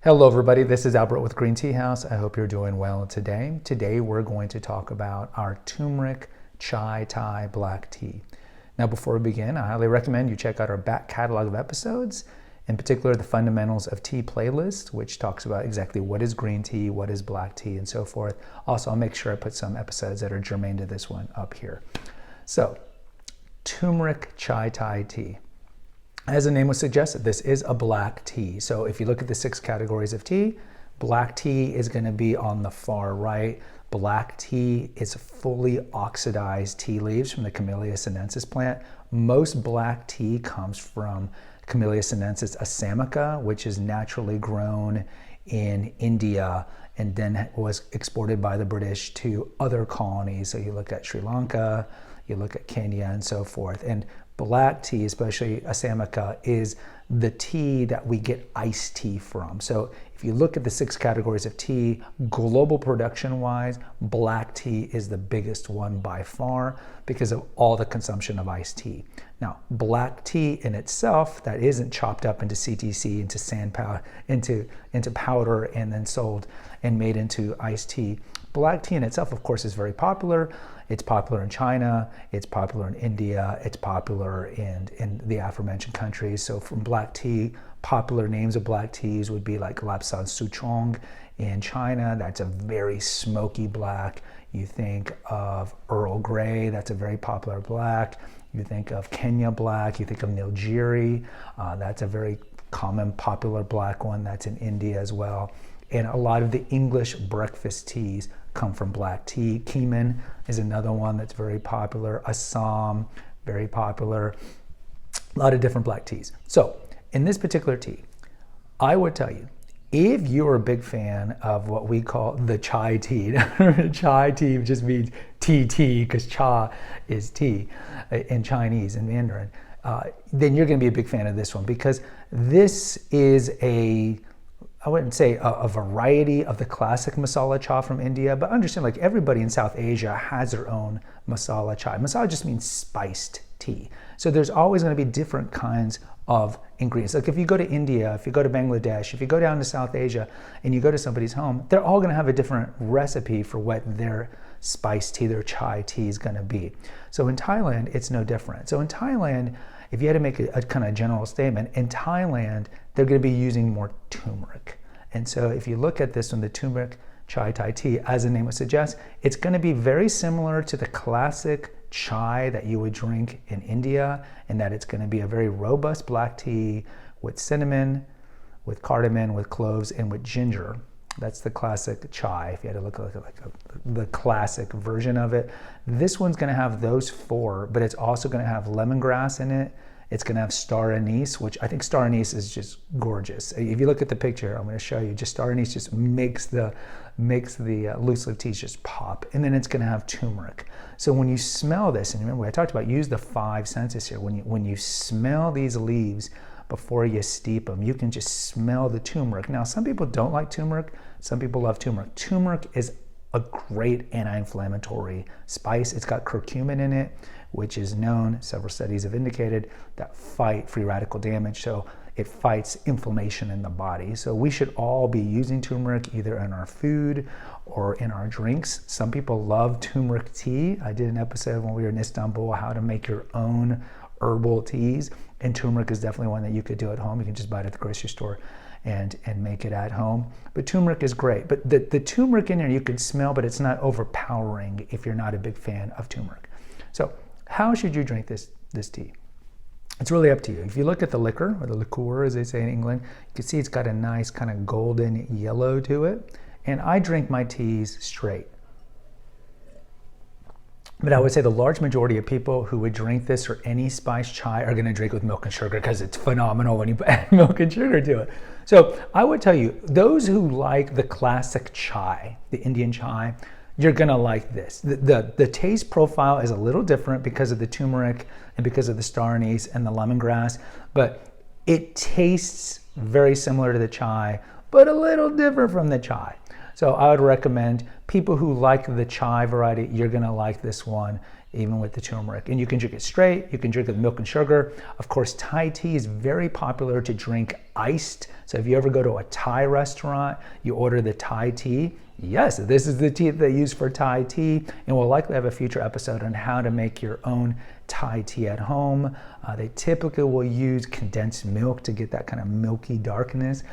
Hello everybody, this is Albert with Green Tea House. I hope you're doing well today. Today we're going to talk about our turmeric chai Thai black tea. Now before we begin, I highly recommend you check out our back catalog of episodes, in particular the Fundamentals of Tea playlist, which talks about exactly what is green tea, what is black tea, and so forth. Also, I'll make sure I put some episodes that are germane to this one up here. So, turmeric chai Thai tea. As the name would suggest, this is a black tea. So if you look at the 6 categories of tea, black tea is going to be on the far right. Black tea is fully oxidized tea leaves from the Camellia sinensis plant. Most black tea comes from Camellia sinensis assamica, which is naturally grown in India and then was exported by the British to other colonies. So you look at Sri Lanka, you look at Kenya, and so forth. And black tea, especially assamica, is the tea that we get iced tea from. So if you look at the 6 categories of tea, global production wise, black tea is the biggest one by far because of all the consumption of iced tea. Now, black tea in itself that isn't chopped up into CTC, into sand powder, into powder and then sold and made into iced tea. Black tea in itself, of course, is very popular. It's popular in China, it's popular in India, it's popular in the aforementioned countries. So from black tea, popular names of black teas would be like Lapsang Souchong in China. That's a very smoky black. You think of Earl Grey, that's a very popular black. You think of Kenya black, you think of Nilgiri, that's a very common popular black one that's in India as well. And a lot of the English breakfast teas come from black tea. Keeman is another one that's very popular. Assam, very popular. A lot of different black teas. So in this particular tea, I would tell you, if you're a big fan of what we call the chai tea, chai tea just means tea because cha is tea in Chinese and Mandarin, then you're going to be a big fan of this one because this is I wouldn't say a variety of the classic masala cha from India, but understand like everybody in South Asia has their own masala chai. Masala just means spiced tea. So there's always going to be different kinds of ingredients. Like if you go to India, if you go to Bangladesh, if you go down to South Asia and you go to somebody's home, they're all going to have a different recipe for what their spiced tea, their chai tea is going to be. So in Thailand, it's no different. So in Thailand, if you had to make a kind of general statement, in Thailand, they're going to be using more turmeric. And so if you look at this one, the turmeric chai Thai tea, as the name would suggest, it's going to be very similar to the classic chai that you would drink in India, in that it's going to be a very robust black tea with cinnamon, with cardamom, with cloves, and with ginger. That's the classic chai, if you had to look at the classic version of it. This one's going to have those 4, but it's also going to have lemongrass in it. It's going to have star anise, which I think star anise is just gorgeous. If you look at the picture, I'm going to show you, just star anise just makes the loose leaf teas just pop. And then it's going to have turmeric. So when you smell this, and remember I talked about use the 5 senses here. When you smell these leaves before you steep them, you can just smell the turmeric. Now, some people don't like turmeric. Some people love turmeric. Turmeric is a great anti-inflammatory spice. It's got curcumin in it, which is known, several studies have indicated, that fight free radical damage. So it fights inflammation in the body. So we should all be using turmeric either in our food or in our drinks. Some people love turmeric tea. I did an episode when we were in Istanbul, how to make your own herbal teas, and turmeric is definitely one that you could do at home. You can just buy it at the grocery store and make it at home. But turmeric is great. But the turmeric in there you can smell, but it's not overpowering if you're not a big fan of turmeric. So how should you drink this tea? It's really up to you. If you look at the liquor, or the liqueur as they say in England, you can see it's got a nice kind of golden yellow to it. And I drink my teas straight. But I would say the large majority of people who would drink this or any spice chai are going to drink with milk and sugar because it's phenomenal when you add milk and sugar to it. So I would tell you, those who like the classic chai, the Indian chai, you're going to like this. The taste profile is a little different because of the turmeric and because of the star anise and the lemongrass, but it tastes very similar to the chai, but a little different from the chai. So I would recommend people who like the chai variety, you're going to like this one. even with the turmeric. And you can drink it straight, you can drink it with milk and sugar. Of course, Thai tea is very popular to drink iced. So if you ever go to a Thai restaurant, you order the Thai tea. Yes, this is the tea that they use for Thai tea, and we'll likely have a future episode on how to make your own Thai tea at home. They typically will use condensed milk to get that kind of milky darkness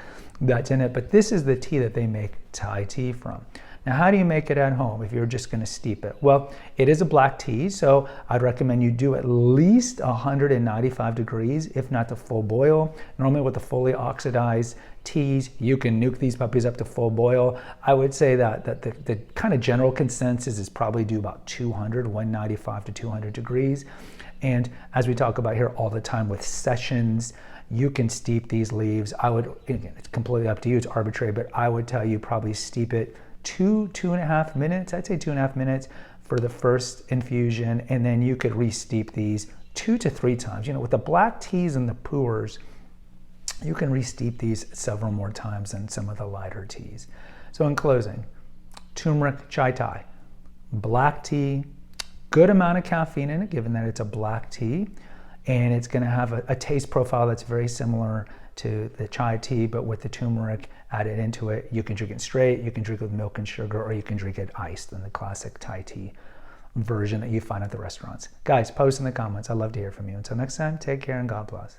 that's in it, but this is the tea that they make Thai tea from. Now, how do you make it at home if you're just going to steep it? Well, it is a black tea, so I'd recommend you do at least 195 degrees, if not the full boil. Normally with the fully oxidized teas, you can nuke these puppies up to full boil. I would say that the kind of general consensus is probably do about 195 to 200 degrees. And as we talk about here all the time with sessions, you can steep these leaves. I would, again, it's completely up to you, it's arbitrary, but I would tell you probably steep it 2.5 minutes. I'd say 2.5 minutes for the first infusion, and then you could re-steep these 2 to 3 times. You know, with the black teas and the pu'ers, you can re-steep these several more times than some of the lighter teas. So in closing, turmeric chai thai, black tea, good amount of caffeine in it, given that it's a black tea, and it's going to have a taste profile that's very similar to the chai tea, but with the turmeric added into it. You can drink it straight, you can drink it with milk and sugar, or you can drink it iced in the classic Thai tea version that you find at the restaurants. Guys, post in the comments. I'd love to hear from you. Until next time, take care and God bless.